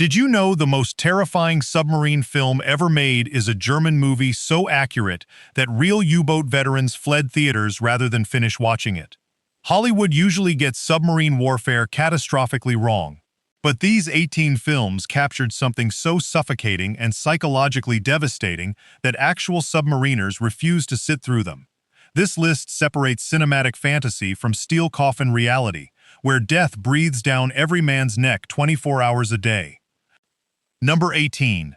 Did you know the most terrifying submarine film ever made is a German movie so accurate that real U-boat veterans fled theaters rather than finish watching it? Hollywood usually gets submarine warfare catastrophically wrong, but these 18 films captured something so suffocating and psychologically devastating that actual submariners refused to sit through them. This list separates cinematic fantasy from steel coffin reality, where death breathes down every man's neck 24 hours a day. Number 18.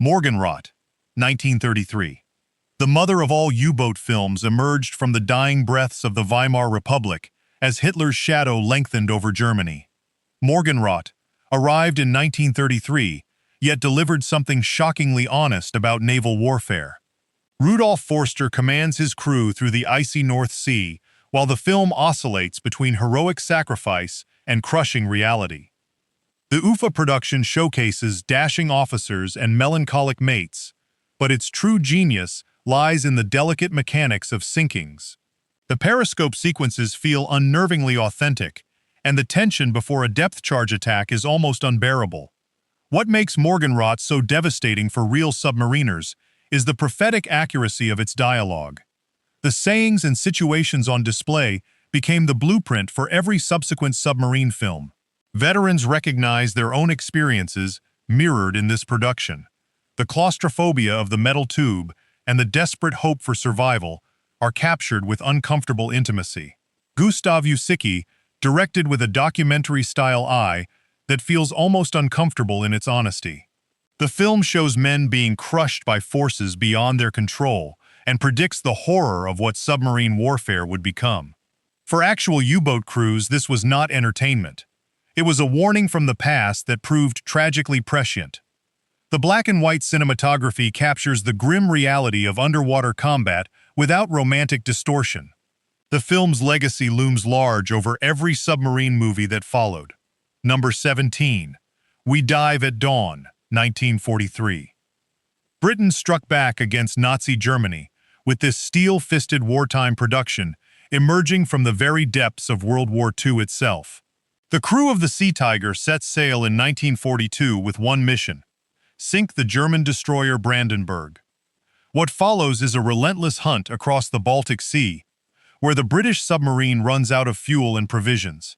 Morgenrot, 1933. The mother of all U-boat films emerged from the dying breaths of the Weimar Republic as Hitler's shadow lengthened over Germany. Morgenrot arrived in 1933, yet delivered something shockingly honest about naval warfare. Rudolf Forster commands his crew through the icy North Sea, while the film oscillates between heroic sacrifice and crushing reality. The UFA production showcases dashing officers and melancholic mates, but its true genius lies in the delicate mechanics of sinkings. The periscope sequences feel unnervingly authentic, and the tension before a depth charge attack is almost unbearable. What makes Morgenrot so devastating for real submariners is the prophetic accuracy of its dialogue. The sayings and situations on display became the blueprint for every subsequent submarine film. Veterans recognize their own experiences mirrored in this production. The claustrophobia of the metal tube and the desperate hope for survival are captured with uncomfortable intimacy. Gustav Ussicki directed with a documentary-style eye that feels almost uncomfortable in its honesty. The film shows men being crushed by forces beyond their control and predicts the horror of what submarine warfare would become. For actual U-boat crews, this was not entertainment. It was a warning from the past that proved tragically prescient. The black and white cinematography captures the grim reality of underwater combat without romantic distortion. The film's legacy looms large over every submarine movie that followed. Number 17. We Dive at Dawn, 1943. Britain struck back against Nazi Germany with this steel-fisted wartime production emerging from the very depths of World War II itself. The crew of the Sea Tiger set sail in 1942 with one mission: sink the German destroyer Brandenburg. What follows is a relentless hunt across the Baltic Sea, where the British submarine runs out of fuel and provisions.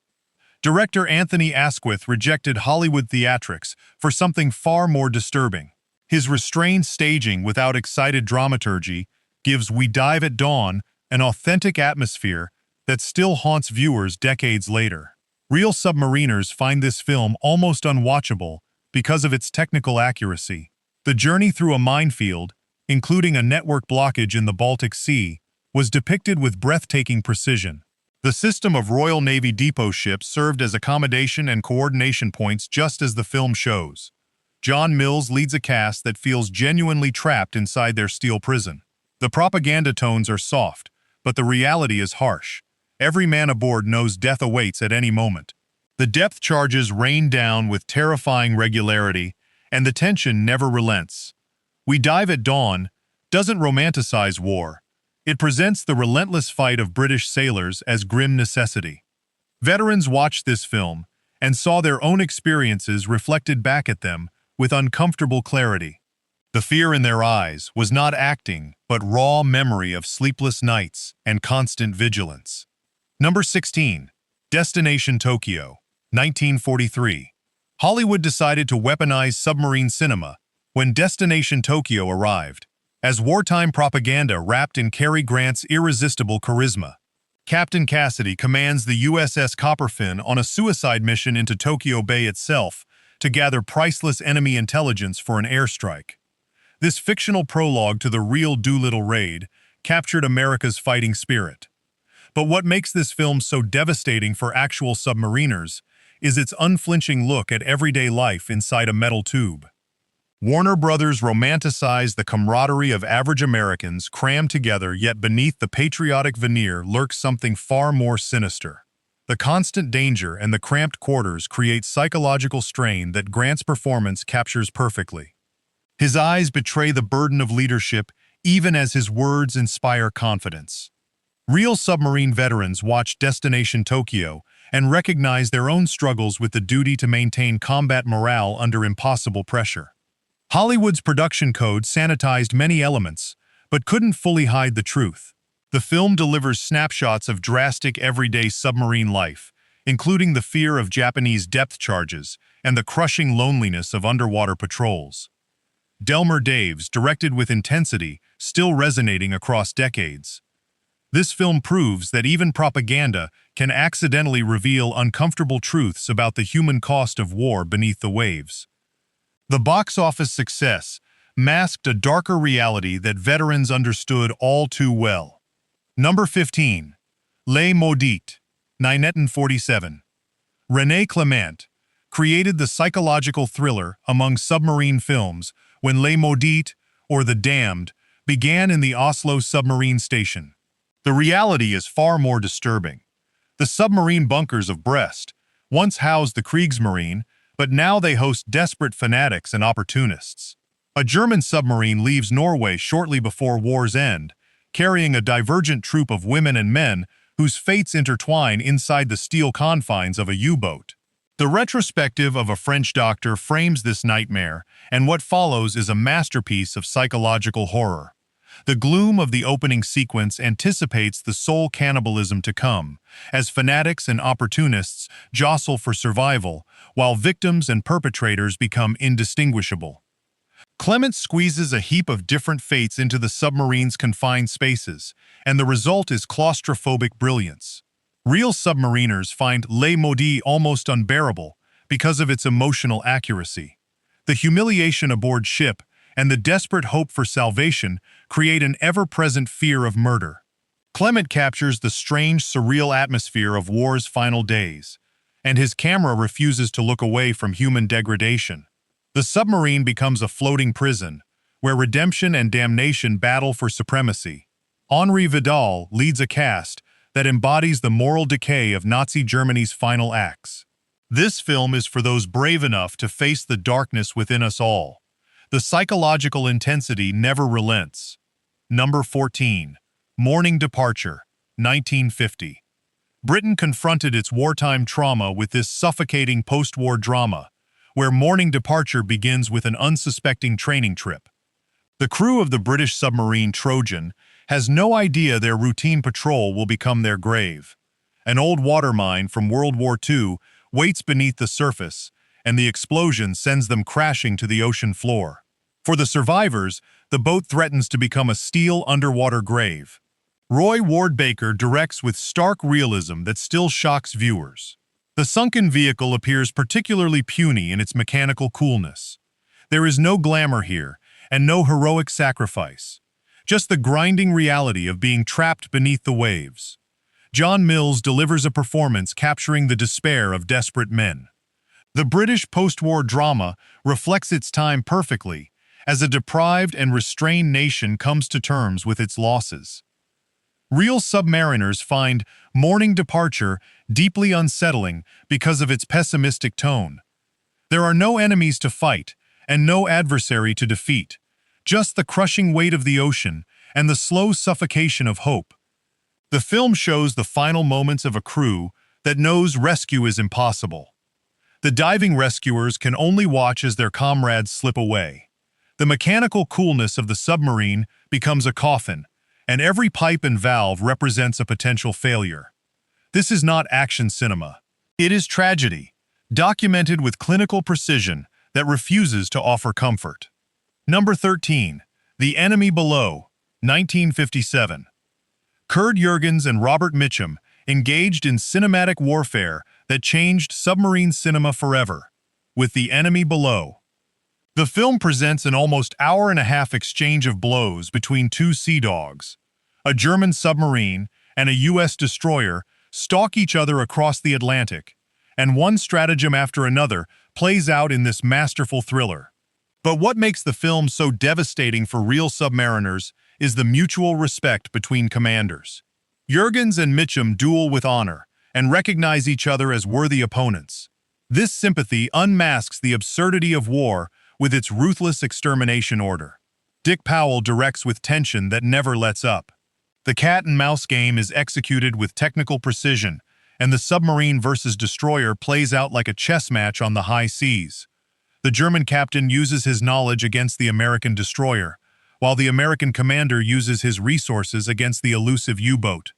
Director Anthony Asquith rejected Hollywood theatrics for something far more disturbing. His restrained staging without excited dramaturgy gives We Dive at Dawn an authentic atmosphere that still haunts viewers decades later. Real submariners find this film almost unwatchable because of its technical accuracy. The journey through a minefield, including a network blockage in the Baltic Sea, was depicted with breathtaking precision. The system of Royal Navy depot ships served as accommodation and coordination points just as the film shows. John Mills leads a cast that feels genuinely trapped inside their steel prison. The propaganda tones are soft, but the reality is harsh. Every man aboard knows death awaits at any moment. The depth charges rain down with terrifying regularity, and the tension never relents. We Dive at Dawn doesn't romanticize war. It presents the relentless fight of British sailors as grim necessity. Veterans watched this film and saw their own experiences reflected back at them with uncomfortable clarity. The fear in their eyes was not acting, but raw memory of sleepless nights and constant vigilance. Number 16. Destination Tokyo, 1943. Hollywood decided to weaponize submarine cinema when Destination Tokyo arrived, as wartime propaganda wrapped in Cary Grant's irresistible charisma. Captain Cassidy commands the USS Copperfin on a suicide mission into Tokyo Bay itself to gather priceless enemy intelligence for an airstrike. This fictional prologue to the real Doolittle raid captured America's fighting spirit. But what makes this film so devastating for actual submariners is its unflinching look at everyday life inside a metal tube. Warner Brothers romanticized the camaraderie of average Americans crammed together, yet beneath the patriotic veneer lurks something far more sinister. The constant danger and the cramped quarters create psychological strain that Grant's performance captures perfectly. His eyes betray the burden of leadership even as his words inspire confidence. Real submarine veterans watch Destination Tokyo and recognize their own struggles with the duty to maintain combat morale under impossible pressure. Hollywood's production code sanitized many elements, but couldn't fully hide the truth. The film delivers snapshots of drastic everyday submarine life, including the fear of Japanese depth charges and the crushing loneliness of underwater patrols. Delmer Daves, directed with intensity, still resonating across decades. This film proves that even propaganda can accidentally reveal uncomfortable truths about the human cost of war beneath the waves. The box office success masked a darker reality that veterans understood all too well. Number 15. Les Maudits, 1947. René Clement created the psychological thriller among submarine films when Les Maudits, or The Damned, began in the Oslo submarine station. The reality is far more disturbing. The submarine bunkers of Brest once housed the Kriegsmarine, but now they host desperate fanatics and opportunists. A German submarine leaves Norway shortly before war's end, carrying a divergent troop of women and men whose fates intertwine inside the steel confines of a U-boat. The retrospective of a French doctor frames this nightmare, and what follows is a masterpiece of psychological horror. The gloom of the opening sequence anticipates the soul cannibalism to come, as fanatics and opportunists jostle for survival, while victims and perpetrators become indistinguishable. Clement squeezes a heap of different fates into the submarine's confined spaces, and the result is claustrophobic brilliance. Real submariners find Les Maudits almost unbearable because of its emotional accuracy. The humiliation aboard ship and the desperate hope for salvation create an ever-present fear of murder. Clement captures the strange, surreal atmosphere of war's final days, and his camera refuses to look away from human degradation. The submarine becomes a floating prison, where redemption and damnation battle for supremacy. Henri Vidal leads a cast that embodies the moral decay of Nazi Germany's final acts. This film is for those brave enough to face the darkness within us all. The psychological intensity never relents. Number 14. Morning Departure, 1950. Britain confronted its wartime trauma with this suffocating post-war drama, where Morning Departure begins with an unsuspecting training trip. The crew of the British submarine Trojan has no idea their routine patrol will become their grave. An old water mine from World War II waits beneath the surface, and the explosion sends them crashing to the ocean floor. For the survivors, the boat threatens to become a steel underwater grave. Roy Ward Baker directs with stark realism that still shocks viewers. The sunken vehicle appears particularly puny in its mechanical coolness. There is no glamour here, and no heroic sacrifice. Just the grinding reality of being trapped beneath the waves. John Mills delivers a performance capturing the despair of desperate men. The British post-war drama reflects its time perfectly, as a deprived and restrained nation comes to terms with its losses. Real submariners find Morning Departure deeply unsettling because of its pessimistic tone. There are no enemies to fight and no adversary to defeat, just the crushing weight of the ocean and the slow suffocation of hope. The film shows the final moments of a crew that knows rescue is impossible. The diving rescuers can only watch as their comrades slip away. The mechanical coolness of the submarine becomes a coffin, and every pipe and valve represents a potential failure. This is not action cinema. It is tragedy, documented with clinical precision that refuses to offer comfort. Number 13. The Enemy Below, 1957. Kurt Jürgens and Robert Mitchum engaged in cinematic warfare that changed submarine cinema forever, with The Enemy Below. The film presents an almost hour-and-a-half exchange of blows between two sea dogs. A German submarine and a U.S. destroyer stalk each other across the Atlantic, and one stratagem after another plays out in this masterful thriller. But what makes the film so devastating for real submariners is the mutual respect between commanders. Jürgens and Mitchum duel with honor and recognize each other as worthy opponents. This sympathy unmasks the absurdity of war with its ruthless extermination order. Dick Powell directs with tension that never lets up. The cat-and-mouse game is executed with technical precision, and the submarine versus destroyer plays out like a chess match on the high seas. The German captain uses his knowledge against the American destroyer, while the American commander uses his resources against the elusive U-boat.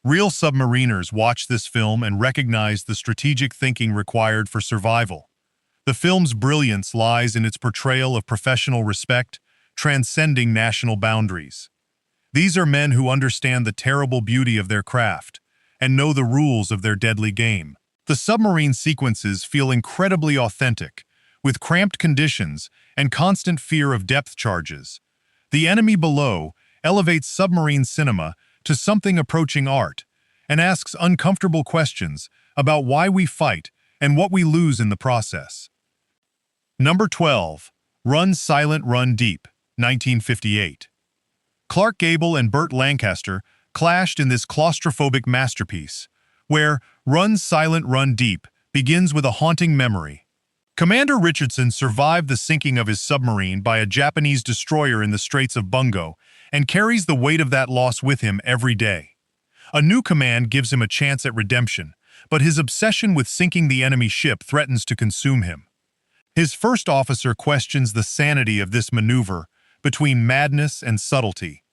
Real submariners watch this film and recognize the strategic thinking required for survival. The film's brilliance lies in its portrayal of professional respect, transcending national boundaries. These are men who understand the terrible beauty of their craft and know the rules of their deadly game. The submarine sequences feel incredibly authentic, with cramped conditions and constant fear of depth charges. The enemy below elevates submarine cinema to something approaching art and asks uncomfortable questions about why we fight and what we lose in the process. Number 12. Run Silent, Run Deep, 1958. Clark Gable and Burt Lancaster clashed in this claustrophobic masterpiece, where Run Silent, Run Deep begins with a haunting memory. Commander Richardson survived the sinking of his submarine by a Japanese destroyer in the Straits of Bungo and carries the weight of that loss with him every day. A new command gives him a chance at redemption, but his obsession with sinking the enemy ship threatens to consume him. His first officer questions the sanity of this maneuver between madness and subtlety.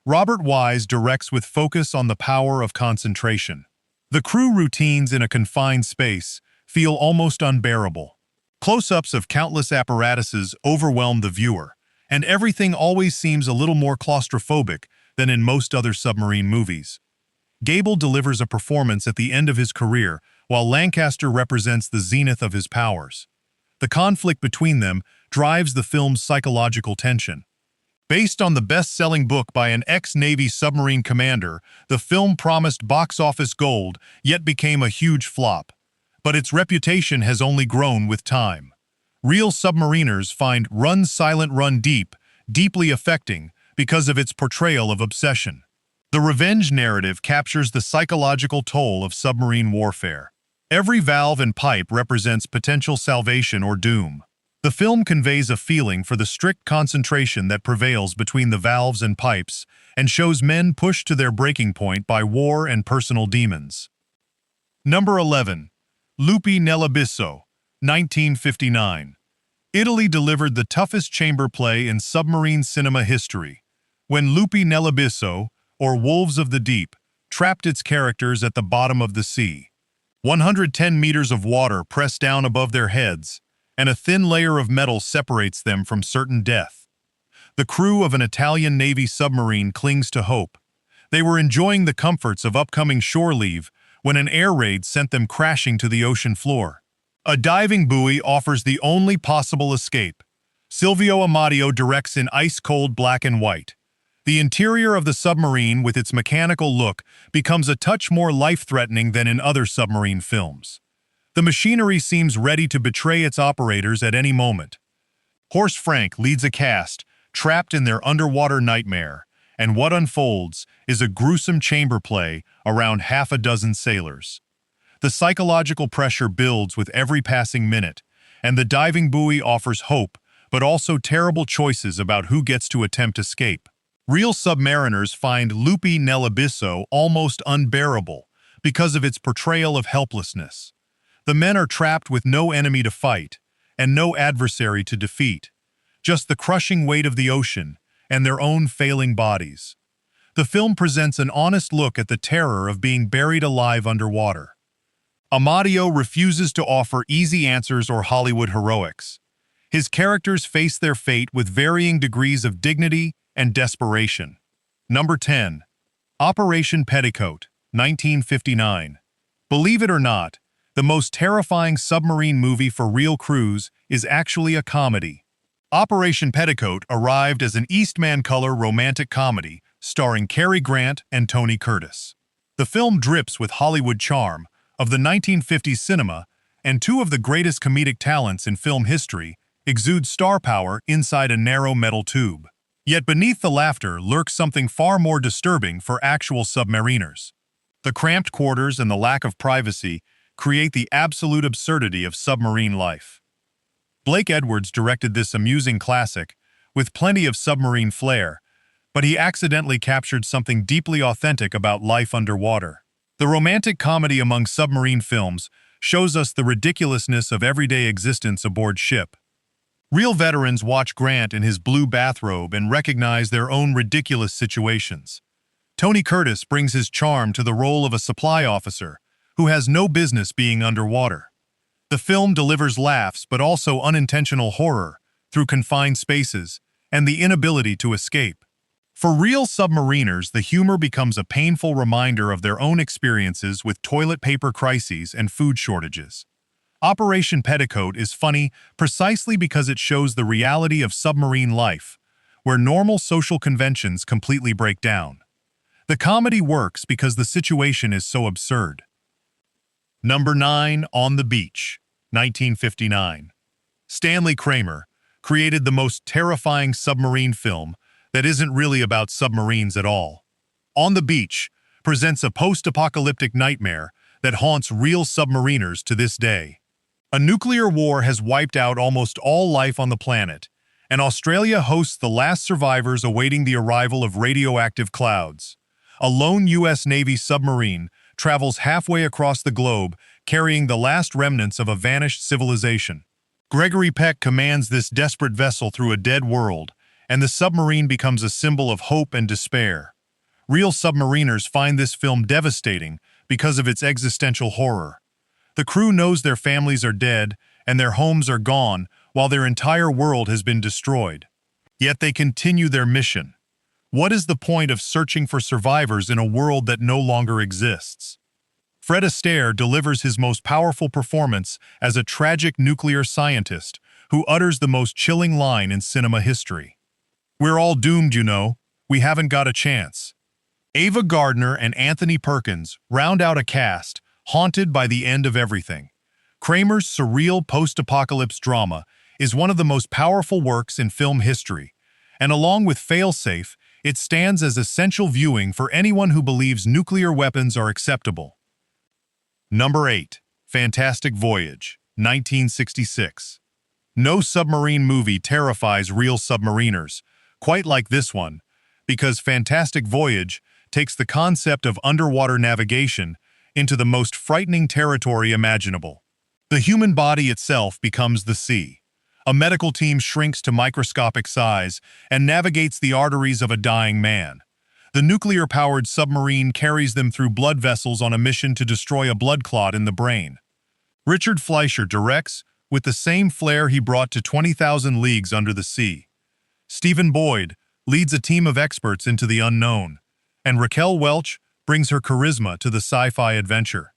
Robert Wise directs with focus on the power of concentration. The crew routines in a confined space feel almost unbearable. Close-ups of countless apparatuses overwhelm the viewer, and everything always seems a little more claustrophobic than in most other submarine movies. Gable delivers a performance at the end of his career, while Lancaster represents the zenith of his powers. The conflict between them drives the film's psychological tension. Based on the best-selling book by an ex-Navy submarine commander, the film promised box-office gold, yet became a huge flop. But its reputation has only grown with time. Real submariners find Run Silent, Run Deep deeply affecting because of its portrayal of obsession. The revenge narrative captures the psychological toll of submarine warfare. Every valve and pipe represents potential salvation or doom. The film conveys a feeling for the strict concentration that prevails between the valves and pipes and shows men pushed to their breaking point by war and personal demons. Number 11. Lupi nell'Abisso, 1959. Italy delivered the toughest chamber play in submarine cinema history, when Lupi nell'Abisso, or Wolves of the Deep, trapped its characters at the bottom of the sea. 110 meters of water press down above their heads, and a thin layer of metal separates them from certain death. The crew of an Italian Navy submarine clings to hope. They were enjoying the comforts of upcoming shore leave when an air raid sent them crashing to the ocean floor. A diving buoy offers the only possible escape. Silvio Amadio directs in ice-cold black and white. The interior of the submarine, with its mechanical look, becomes a touch more life-threatening than in other submarine films. The machinery seems ready to betray its operators at any moment. Horst Frank leads a cast, trapped in their underwater nightmare, and what unfolds is a gruesome chamber play around half a dozen sailors. The psychological pressure builds with every passing minute, and the diving buoy offers hope, but also terrible choices about who gets to attempt escape. Real submariners find Lupi nell'Abisso almost unbearable because of its portrayal of helplessness. The men are trapped with no enemy to fight and no adversary to defeat, just the crushing weight of the ocean and their own failing bodies. The film presents an honest look at the terror of being buried alive underwater. Amadio refuses to offer easy answers or Hollywood heroics. His characters face their fate with varying degrees of dignity and desperation. Number 10. Operation Petticoat, 1959. Believe it or not, the most terrifying submarine movie for real crews is actually a comedy. Operation Petticoat arrived as an Eastman color romantic comedy starring Cary Grant and Tony Curtis. The film drips with Hollywood charm of the 1950s cinema, and two of the greatest comedic talents in film history exude star power inside a narrow metal tube. Yet beneath the laughter lurks something far more disturbing for actual submariners. The cramped quarters and the lack of privacy create the absolute absurdity of submarine life. Blake Edwards directed this amusing classic with plenty of submarine flair, but he accidentally captured something deeply authentic about life underwater. The romantic comedy among submarine films shows us the ridiculousness of everyday existence aboard ship. Real veterans watch Grant in his blue bathrobe and recognize their own ridiculous situations. Tony Curtis brings his charm to the role of a supply officer who has no business being underwater. The film delivers laughs but also unintentional horror through confined spaces and the inability to escape. For real submariners, the humor becomes a painful reminder of their own experiences with toilet paper crises and food shortages. Operation Petticoat is funny precisely because it shows the reality of submarine life, where normal social conventions completely break down. The comedy works because the situation is so absurd. Number 9, On the Beach, 1959. Stanley Kramer created the most terrifying submarine film that isn't really about submarines at all. On the Beach presents a post-apocalyptic nightmare that haunts real submariners to this day. A nuclear war has wiped out almost all life on the planet, and Australia hosts the last survivors awaiting the arrival of radioactive clouds. A lone U.S. Navy submarine travels halfway across the globe carrying the last remnants of a vanished civilization. Gregory Peck commands this desperate vessel through a dead world, and the submarine becomes a symbol of hope and despair. Real submariners find this film devastating because of its existential horror. The crew knows their families are dead and their homes are gone while their entire world has been destroyed. Yet they continue their mission. What is the point of searching for survivors in a world that no longer exists? Fred Astaire delivers his most powerful performance as a tragic nuclear scientist who utters the most chilling line in cinema history. "We're all doomed, you know. We haven't got a chance." Ava Gardner and Anthony Perkins round out a cast haunted by the end of everything. Kramer's surreal post-apocalypse drama is one of the most powerful works in film history, and along with Failsafe, it stands as essential viewing for anyone who believes nuclear weapons are acceptable. Number 8, Fantastic Voyage, 1966. No submarine movie terrifies real submariners quite like this one, because Fantastic Voyage takes the concept of underwater navigation into the most frightening territory imaginable. The human body itself becomes the sea. A medical team shrinks to microscopic size and navigates the arteries of a dying man. The nuclear-powered submarine carries them through blood vessels on a mission to destroy a blood clot in the brain. Richard Fleischer directs with the same flair he brought to 20,000 Leagues Under the Sea. Stephen Boyd leads a team of experts into the unknown, and Raquel Welch brings her charisma to the sci-fi adventure.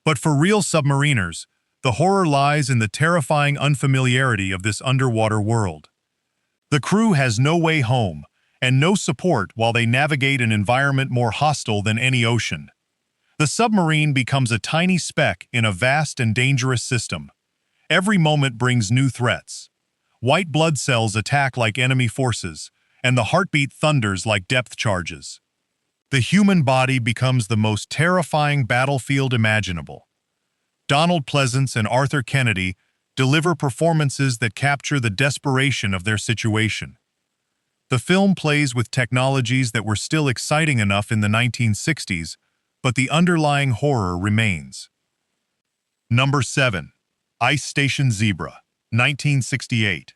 But for real submariners, the horror lies in the terrifying unfamiliarity of this underwater world. The crew has no way home and no support while they navigate an environment more hostile than any ocean. The submarine becomes a tiny speck in a vast and dangerous system. Every moment brings new threats. White blood cells attack like enemy forces, and the heartbeat thunders like depth charges. The human body becomes the most terrifying battlefield imaginable. Donald Pleasance and Arthur Kennedy deliver performances that capture the desperation of their situation. The film plays with technologies that were still exciting enough in the 1960s, but the underlying horror remains. Number 7, Ice Station Zebra, 1968.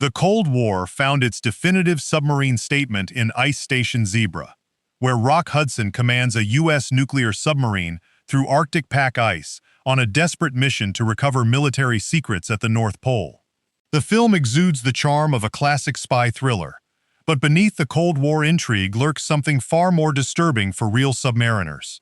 The Cold War found its definitive submarine statement in Ice Station Zebra, where Rock Hudson commands a U.S. nuclear submarine through Arctic pack ice on a desperate mission to recover military secrets at the North Pole. The film exudes the charm of a classic spy thriller, but beneath the Cold War intrigue lurks something far more disturbing for real submariners.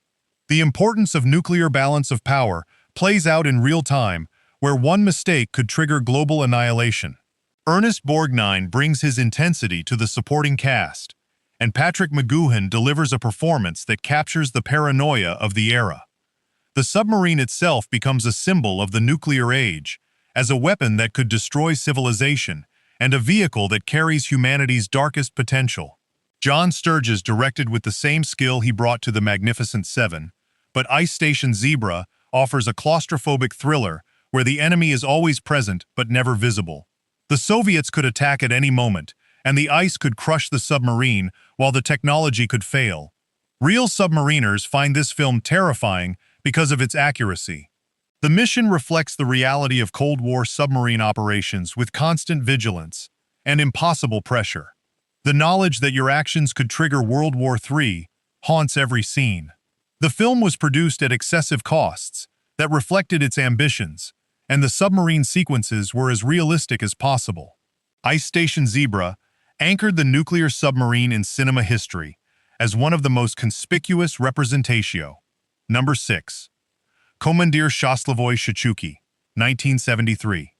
The importance of nuclear balance of power plays out in real time, where one mistake could trigger global annihilation. Ernest Borgnine brings his intensity to the supporting cast, and Patrick McGoohan delivers a performance that captures the paranoia of the era. The submarine itself becomes a symbol of the nuclear age, as a weapon that could destroy civilization and a vehicle that carries humanity's darkest potential. John Sturges directed with the same skill he brought to The Magnificent Seven, but Ice Station Zebra offers a claustrophobic thriller where the enemy is always present but never visible. The Soviets could attack at any moment, and the ice could crush the submarine while the technology could fail. Real submariners find this film terrifying because of its accuracy. The mission reflects the reality of Cold War submarine operations with constant vigilance and impossible pressure. The knowledge that your actions could trigger World War III haunts every scene. The film was produced at excessive costs that reflected its ambitions, and the submarine sequences were as realistic as possible. Ice Station Zebra anchored the nuclear submarine in cinema history as one of the most conspicuous representatio. Number 6. Komandir Shastlavoy Shachuki, 1973.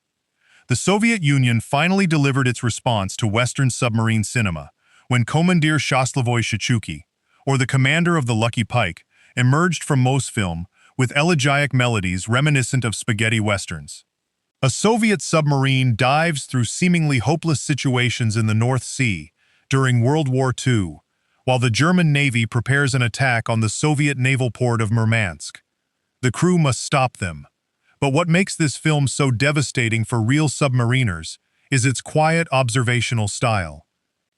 The Soviet Union finally delivered its response to Western submarine cinema when Komandir Shastlavoy Shachuki, or the commander of the Lucky Pike, emerged from Mosfilm with elegiac melodies reminiscent of spaghetti westerns. A Soviet submarine dives through seemingly hopeless situations in the North Sea during World War II, while the German Navy prepares an attack on the Soviet naval port of Murmansk. The crew must stop them. But what makes this film so devastating for real submariners is its quiet observational style.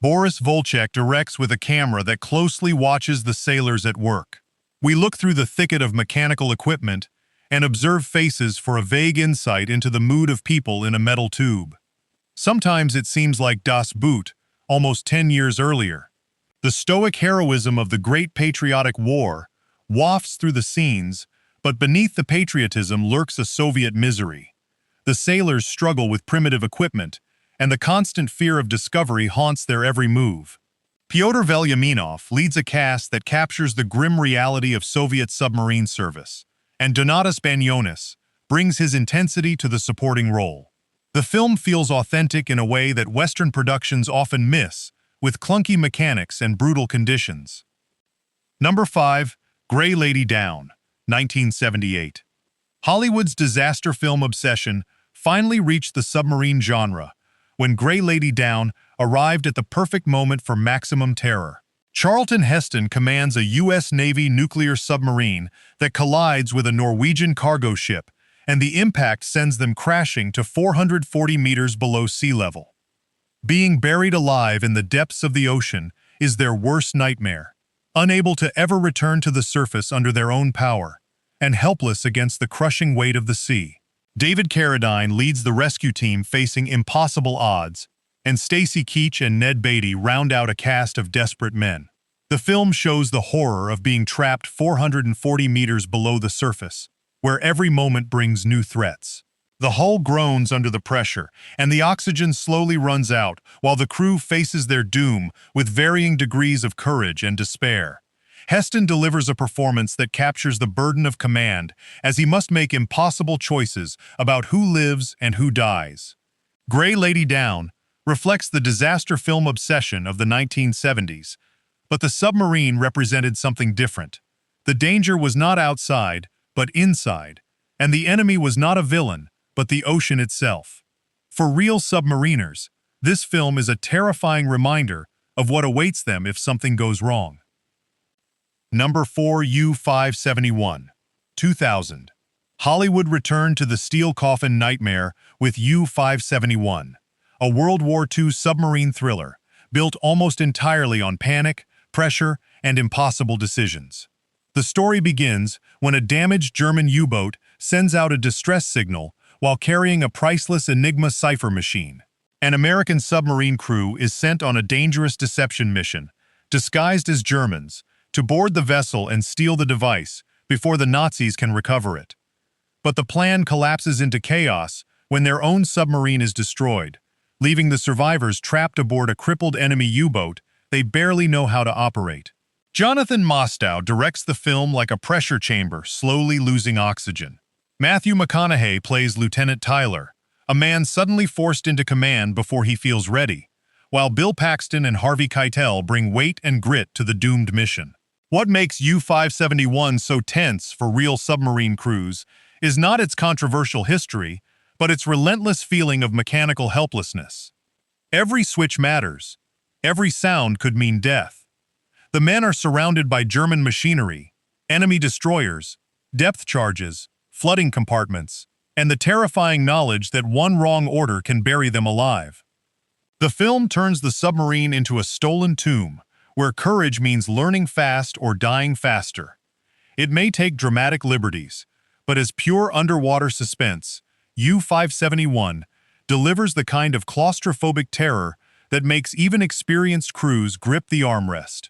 Boris Volchek directs with a camera that closely watches the sailors at work. We look through the thicket of mechanical equipment and observe faces for a vague insight into the mood of people in a metal tube. Sometimes it seems like Das Boot, almost 10 years earlier. The stoic heroism of the Great Patriotic War wafts through the scenes, but beneath the patriotism lurks a Soviet misery. The sailors struggle with primitive equipment, and the constant fear of discovery haunts their every move. Pyotr Velyaminov leads a cast that captures the grim reality of Soviet submarine service, and Donatas Banyonis brings his intensity to the supporting role. The film feels authentic in a way that Western productions often miss, with clunky mechanics and brutal conditions. Number 5. Grey Lady Down, 1978. Hollywood's disaster film obsession finally reached the submarine genre when Grey Lady Down arrived at the perfect moment for maximum terror. Charlton Heston commands a U.S. Navy nuclear submarine that collides with a Norwegian cargo ship, and the impact sends them crashing to 440 meters below sea level. Being buried alive in the depths of the ocean is their worst nightmare, unable to ever return to the surface under their own power, and helpless against the crushing weight of the sea. David Carradine leads the rescue team facing impossible odds, and Stacy Keach and Ned Beatty round out a cast of desperate men. The film shows the horror of being trapped 440 meters below the surface, where every moment brings new threats. The hull groans under the pressure, and the oxygen slowly runs out while the crew faces their doom with varying degrees of courage and despair. Heston delivers a performance that captures the burden of command as he must make impossible choices about who lives and who dies. Grey Lady Down reflects the disaster film obsession of the 1970s, but the submarine represented something different. The danger was not outside, but inside, and the enemy was not a villain, but the ocean itself. For real submariners, this film is a terrifying reminder of what awaits them if something goes wrong. Number 4. U-571, 2000. Hollywood returned to the steel coffin nightmare with U-571, a World War II submarine thriller built almost entirely on panic, pressure, and impossible decisions. The story begins when a damaged German U-boat sends out a distress signal while carrying a priceless Enigma cipher machine. An American submarine crew is sent on a dangerous deception mission, disguised as Germans, to board the vessel and steal the device before the Nazis can recover it. But the plan collapses into chaos when their own submarine is destroyed, leaving the survivors trapped aboard a crippled enemy U-boat they barely know how to operate. Jonathan Mostow directs the film like a pressure chamber slowly losing oxygen. Matthew McConaughey plays Lieutenant Tyler, a man suddenly forced into command before he feels ready, while Bill Paxton and Harvey Keitel bring weight and grit to the doomed mission. What makes U-571 so tense for real submarine crews is not its controversial history, but its relentless feeling of mechanical helplessness. Every switch matters. Every sound could mean death. The men are surrounded by German machinery, enemy destroyers, depth charges, flooding compartments, and the terrifying knowledge that one wrong order can bury them alive. The film turns the submarine into a stolen tomb, where courage means learning fast or dying faster. It may take dramatic liberties, but as pure underwater suspense, U-571 delivers the kind of claustrophobic terror that makes even experienced crews grip the armrest.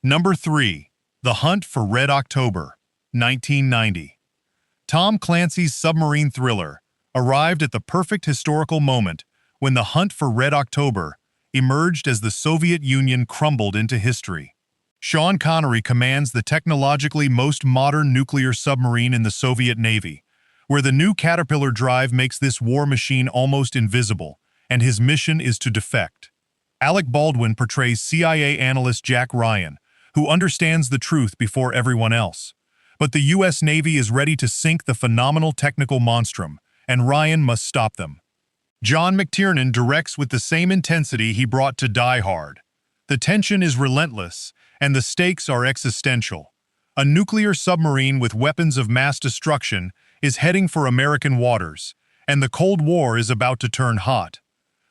Number 3. The Hunt for Red October, 1990. Tom Clancy's submarine thriller arrived at the perfect historical moment when the hunt for Red October emerged as the Soviet Union crumbled into history. Sean Connery commands the technologically most modern nuclear submarine in the Soviet Navy, where the new Caterpillar drive makes this war machine almost invisible, and his mission is to defect. Alec Baldwin portrays CIA analyst Jack Ryan, who understands the truth before everyone else. But the U.S. Navy is ready to sink the phenomenal technical monstrum, and Ryan must stop them. John McTiernan directs with the same intensity he brought to Die Hard. The tension is relentless, and the stakes are existential. A nuclear submarine with weapons of mass destruction is heading for American waters, and the Cold War is about to turn hot.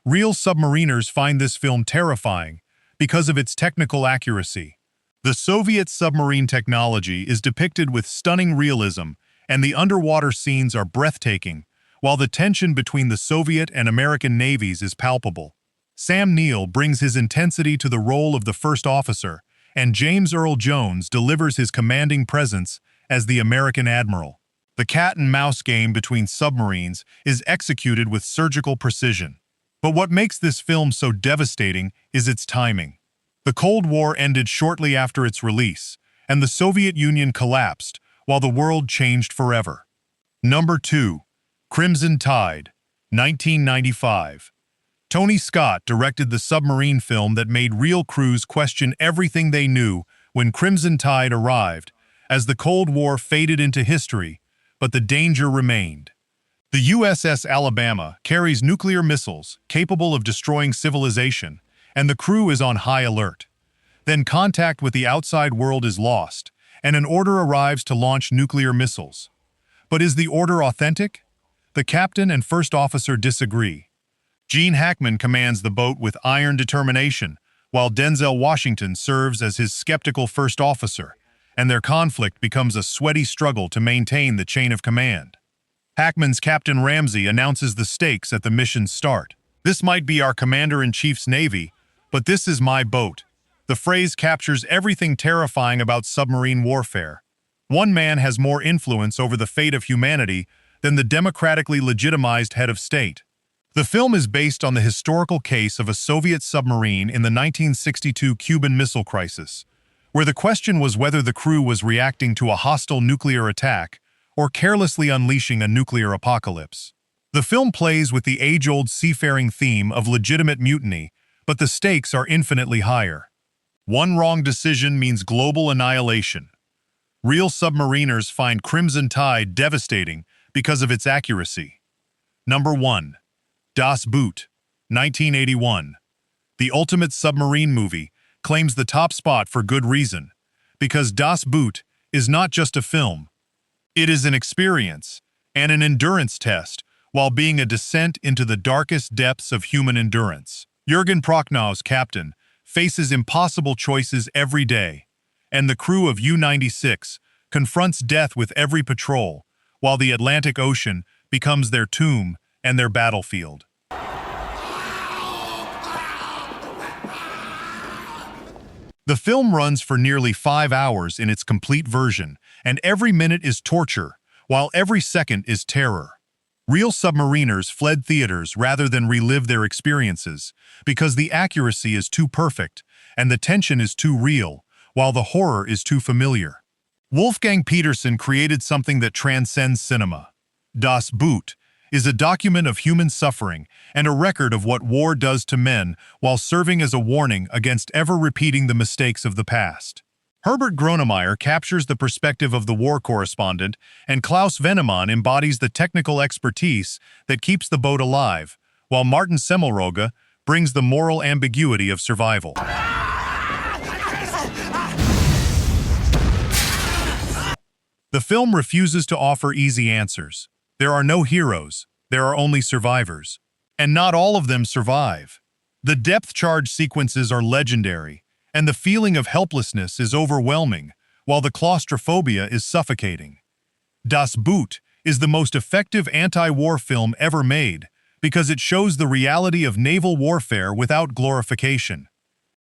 Real submariners find this film terrifying because of its technical accuracy. The Soviet submarine technology is depicted with stunning realism, and the underwater scenes are breathtaking, while the tension between the Soviet and American navies is palpable. Sam Neill brings his intensity to the role of the first officer, and James Earl Jones delivers his commanding presence as the American admiral. The cat-and-mouse game between submarines is executed with surgical precision. But what makes this film so devastating is its timing. The Cold War ended shortly after its release, and the Soviet Union collapsed while the world changed forever. Number 2. Crimson Tide, 1995. Tony Scott directed the submarine film that made real crews question everything they knew when Crimson Tide arrived, as the Cold War faded into history, but the danger remained. The USS Alabama carries nuclear missiles capable of destroying civilization, and the crew is on high alert. Then contact with the outside world is lost, and an order arrives to launch nuclear missiles. But is the order authentic? The captain and first officer disagree. Gene Hackman commands the boat with iron determination, while Denzel Washington serves as his skeptical first officer, and their conflict becomes a sweaty struggle to maintain the chain of command. Hackman's Captain Ramsey announces the stakes at the mission's start. "This might be our commander-in-chief's navy, but this is my boat." The phrase captures everything terrifying about submarine warfare. One man has more influence over the fate of humanity than the democratically legitimized head of state. The film is based on the historical case of a Soviet submarine in the 1962 Cuban Missile Crisis, where the question was whether the crew was reacting to a hostile nuclear attack or carelessly unleashing a nuclear apocalypse. The film plays with the age-old seafaring theme of legitimate mutiny, but the stakes are infinitely higher. One wrong decision means global annihilation. Real submariners find Crimson Tide devastating because of its accuracy. Number 1. Das Boot, 1981. The ultimate submarine movie claims the top spot for good reason, because Das Boot is not just a film. It is an experience and an endurance test while being a descent into the darkest depths of human endurance. Jürgen Prochnow's captain faces impossible choices every day, and the crew of U-96 confronts death with every patrol, while the Atlantic Ocean becomes their tomb and their battlefield. The film runs for nearly 5 hours in its complete version, and every minute is torture, while every second is terror. Real submariners fled theaters rather than relive their experiences because the accuracy is too perfect and the tension is too real, while the horror is too familiar. Wolfgang Petersen created something that transcends cinema. Das Boot is a document of human suffering and a record of what war does to men while serving as a warning against ever repeating the mistakes of the past. Herbert Grönemeyer captures the perspective of the war correspondent, and Klaus Vennemann embodies the technical expertise that keeps the boat alive, while Martin Semmelrogge brings the moral ambiguity of survival. The film refuses to offer easy answers. There are no heroes, there are only survivors. And not all of them survive. The depth charge sequences are legendary, and the feeling of helplessness is overwhelming, while the claustrophobia is suffocating. Das Boot is the most effective anti-war film ever made because it shows the reality of naval warfare without glorification.